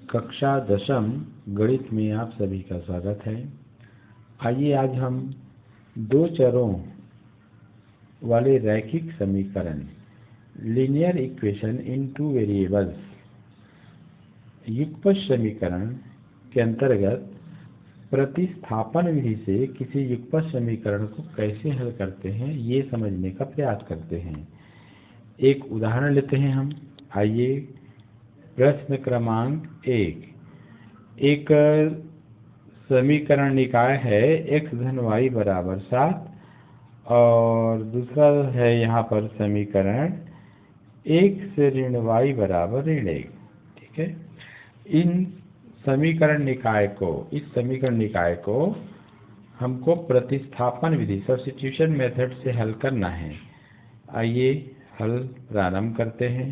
कक्षा 10वीं गणित में आप सभी का स्वागत है। आइए आज हम दो चरों वाले रैखिक समीकरण linear equation in two variables युगपत समीकरण के अंतर्गत प्रतिस्थापन विधि से किसी युगपत समीकरण को कैसे हल करते हैं ये समझने का प्रयास करते हैं। एक उदाहरण लेते हैं हम। आइए प्रश्न क्रमांक 1। एक समीकरण निकाय है x धन y बराबर 7 और दूसरा है यहाँ पर समीकरण 1 से ऋण y बराबर ऋण 1। ठीक है, इस समीकरण निकाय को हमको प्रतिस्थापन विधि सब्स्टिट्यूशन मेथड से हल करना है। आइए हल प्रारंभ करते हैं।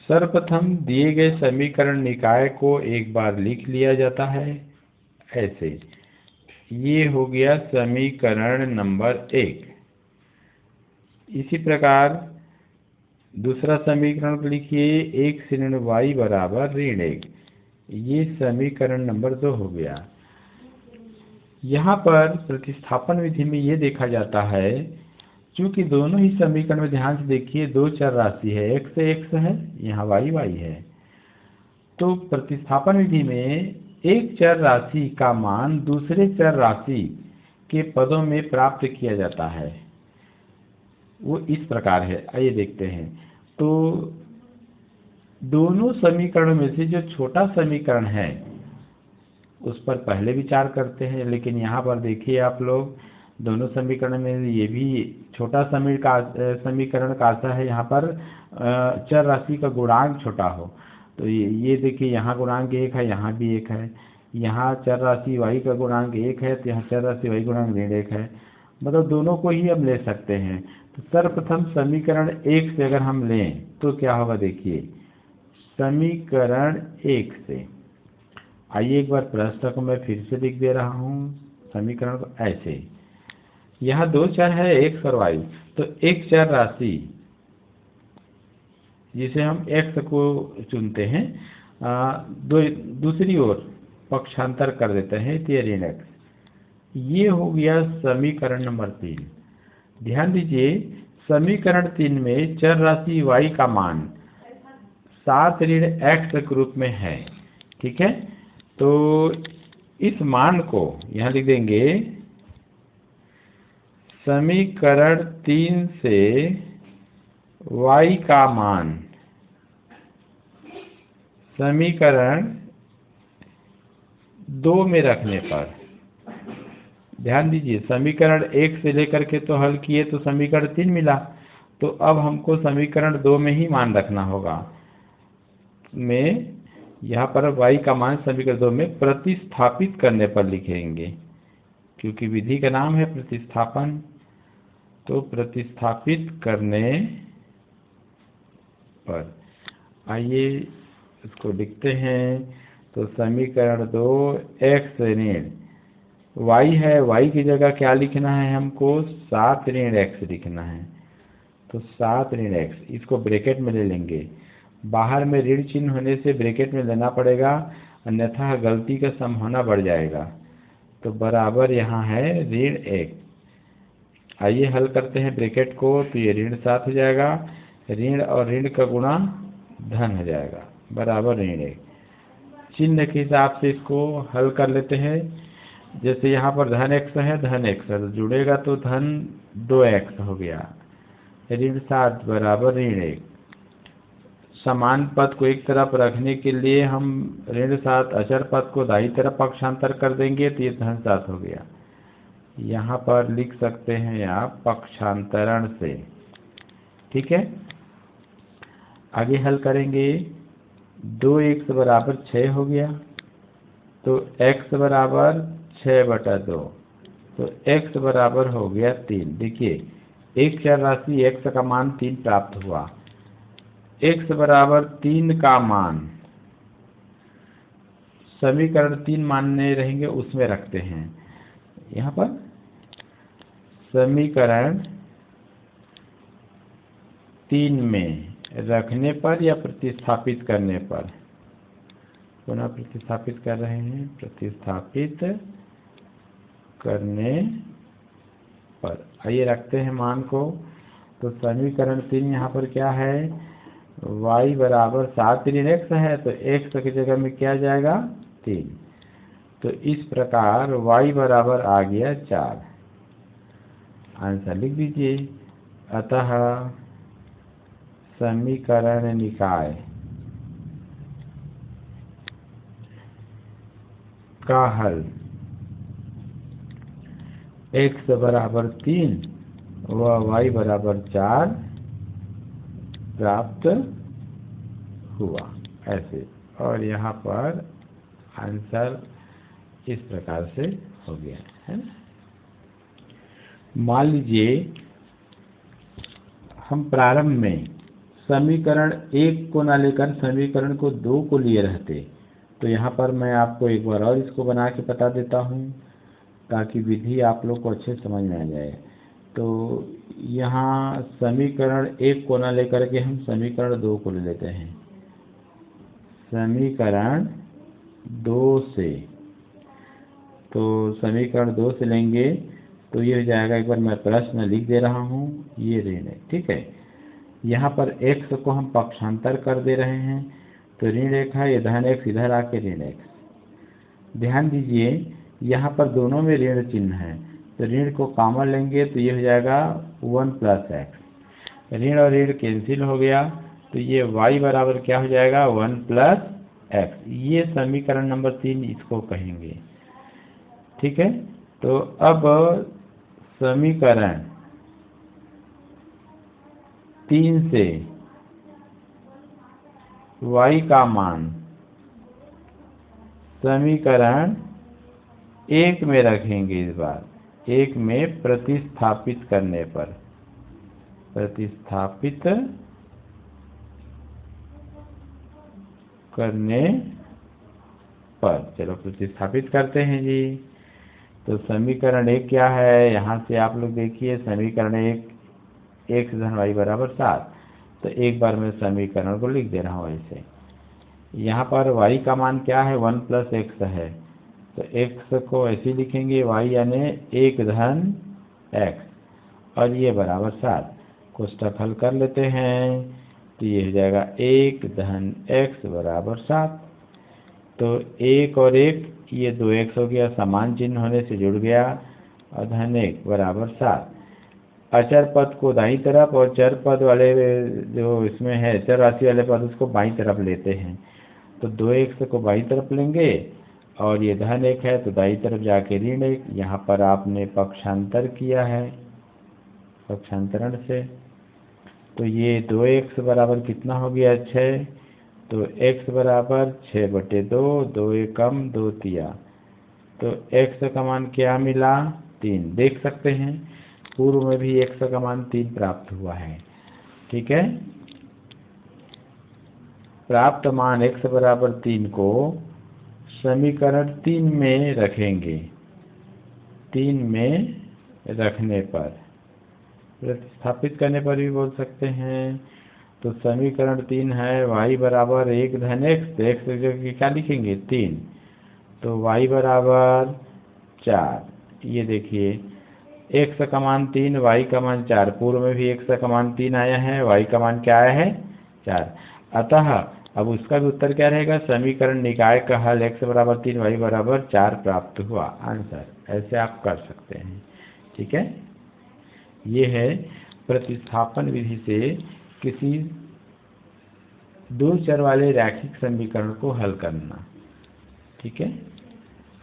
सर्वप्रथम दिए गए समीकरण निकाय को एक बार लिख लिया जाता है ऐसे। ये हो गया समीकरण नंबर 1। इसी प्रकार दूसरा समीकरण को लिखिए 1 से ऋण y बराबर ऋण 1। ये समीकरण नंबर 2 हो गया। यहाँ पर प्रतिस्थापन विधि में ये देखा जाता है, चूँकि दोनों ही समीकरण में ध्यान से देखिए दो चर राशि है, x है, यहाँ y है। तो प्रतिस्थापन विधि में एक चर राशि का मान दूसरे चर राशि के पदों में प्राप्त किया जाता है। वो इस प्रकार है, आइए देखते हैं। तो दोनों समीकरणों में से जो छोटा समीकरण है उस पर पहले विचार करते हैं, लेकिन यहाँ पर देखिए आप लोग दोनों समीकरण में ये भी छोटा समीकरण का आशा है यहाँ पर चर राशि का गुणांक छोटा हो। तो ये देखिए यहाँ गुणांक 1 है, यहाँ भी 1 है। यहाँ चर राशि y का गुणांक 1 है तो यहाँ चर राशि y गुणांक ऋण 1 है। मतलब दोनों को ही हम ले सकते हैं। तो सर्वप्रथम समीकरण 1 से अगर हम लें तो क्या होगा, देखिए समीकरण 1 से। आइए एक बार प्रश्न को मैं फिर से लिख दे रहा हूँ समीकरण को ऐसे। यहाँ दो चर है x और y, तो एक चर राशि जिसे हम x को चुनते हैं, दूसरी ओर पक्षांतर कर देते हैं तो ये ऋण x। ये हो गया समीकरण नंबर 3। ध्यान दीजिए समीकरण 3 में चर राशि y का मान 7 ऋण x के रूप में है। ठीक है, तो इस मान को यहाँ लिख देंगे समीकरण 3 से y का मान समीकरण 2 में रखने पर। ध्यान दीजिए समीकरण 1 से लेकर के तो हल किए तो समीकरण 3 मिला, तो अब हमको समीकरण 2 में ही मान रखना होगा। में यहाँ पर y का मान समीकरण 2 में प्रतिस्थापित करने पर लिखेंगे, क्योंकि विधि का नाम है प्रतिस्थापन। तो प्रतिस्थापित करने पर आइए इसको लिखते हैं। तो समीकरण 2 x ऋण y है, y की जगह क्या लिखना है हमको, 7 ऋण x लिखना है। तो 7 ऋण x, इसको ब्रैकेट में ले लेंगे। बाहर में ऋण चिन्ह होने से ब्रैकेट में लेना पड़ेगा, अन्यथा गलती का संभावना बढ़ जाएगा। तो बराबर यहाँ है ऋण 1। आइए हल करते हैं ब्रैकेट को। तो ये ऋण 7 हो जाएगा, ऋण और ऋण का गुणा धन हो जाएगा, बराबर ऋण 1। चिन्ह के हिसाब से इसको हल कर लेते हैं। जैसे यहाँ पर धन x है, धन x है तो जुड़ेगा तो धन 2x हो गया, ऋण 7 बराबर ऋण 1। समान पद को एक तरफ रखने के लिए हम ऋण 7 अचर पद को दाईं तरफ पक्षांतर कर देंगे तो ये धन 7 हो गया। यहाँ पर लिख सकते हैं आप पक्षांतरण से। ठीक है, आगे हल करेंगे। 2x बराबर 6 हो गया, तो x बराबर 6/2, तो x बराबर हो गया 3। देखिए एक चर राशि x का मान 3 प्राप्त हुआ। x बराबर 3 का मान समीकरण 3 मानने रहेंगे उसमें रखते हैं। यहाँ पर समीकरण 3 में रखने पर या प्रतिस्थापित करने पर, पुनः प्रतिस्थापित कर रहे हैं। प्रतिस्थापित करने पर आइए रखते हैं मान को। तो समीकरण 3 यहाँ पर क्या है, y बराबर 7 ऋण x है, तो x की जगह में क्या जाएगा 3। तो इस प्रकार y बराबर आ गया 4। आंसर लिख दीजिए। अतः समीकरण निकाय का हल x बराबर 3 व y बराबर 4 प्राप्त हुआ ऐसे। और यहाँ पर आंसर इस प्रकार से हो गया है ना। मान लीजिए हम प्रारंभ में समीकरण 1 को ना लेकर समीकरण को 2 को लिए रहते, तो यहाँ पर मैं आपको एक बार और इसको बना के बता देता हूँ ताकि विधि आप लोग को अच्छे समझ में आ जाए। तो यहाँ समीकरण 1 को ना लेकर के हम समीकरण 2 को ले लेते हैं। समीकरण 2 से, तो समीकरण 2 से लेंगे तो ये हो जाएगा, एक बार मैं प्रश्न लिख दे रहा हूँ, ये ऋण है, ठीक है। यहाँ पर x को हम पक्षांतर कर दे रहे हैं, तो ऋण 1 है, ये धन x इधर आके ऋण x। ध्यान दीजिए यहाँ पर दोनों में ऋण चिन्ह है, तो ऋण को कॉमन लेंगे तो ये हो जाएगा 1 + x। ऋण और ऋण कैंसिल हो गया, तो ये y बराबर क्या हो जाएगा 1 + x। ये समीकरण नंबर 3 इसको कहेंगे, ठीक है। तो अब समीकरण 3 से y का मान समीकरण 1 में रखेंगे। इस बार 1 में प्रतिस्थापित करने पर, प्रतिस्थापित करने पर, चलो प्रतिस्थापित करते हैं जी। तो समीकरण 1 क्या है, यहाँ से आप लोग देखिए समीकरण 1 x धन y बराबर 7। तो एक बार मैं समीकरण को लिख दे रहा हूँ ऐसे। यहाँ पर y का मान क्या है 1 + x है, तो x को ऐसे लिखेंगे y यानी 1 धन x और ये बराबर 7। कोष्ठक हल कर लेते हैं, तो ये हो जाएगा 1 धन x बराबर 7। तो 1 और 1 ये 2x हो गया, समान चिन्ह होने से जुड़ गया, और धन 1 बराबर 7। अचर पद को दाईं तरफ और चर पद वाले जो इसमें है चर राशि वाले पद उसको बाईं तरफ लेते हैं। तो 2x को बाईं तरफ लेंगे और ये धन 1 है तो दाईं तरफ जाके ऋण 1। यहाँ पर आपने पक्षांतर किया है पक्षांतरण से, तो ये 2x बराबर कितना हो गया 6। तो x बराबर 6/2, 2 एकम 2 तिया। तो x का मान क्या मिला 3। देख सकते हैं पूर्व में भी x का मान 3 प्राप्त हुआ है, ठीक है। प्राप्त मान x बराबर 3 को समीकरण 3 में रखेंगे। 3 में रखने पर, प्रतिस्थापित करने पर भी बोल सकते हैं। तो समीकरण 3 है y बराबर 1 धन x, तो x की जगह क्या लिखेंगे 3। तो y बराबर 4। ये देखिए x का मान 3, y का मान 4। पूर्व में भी x का मान 3 आया है, y का मान क्या आया है 4। अतः अब उसका भी उत्तर क्या रहेगा, समीकरण निकाय का हल x बराबर 3 y बराबर 4 प्राप्त हुआ। आंसर ऐसे आप कर सकते हैं, ठीक है। ये है प्रतिस्थापन विधि से किसी 2 चर वाले रैखिक समीकरण को हल करना, ठीक है।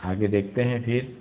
आगे देखते हैं फिर।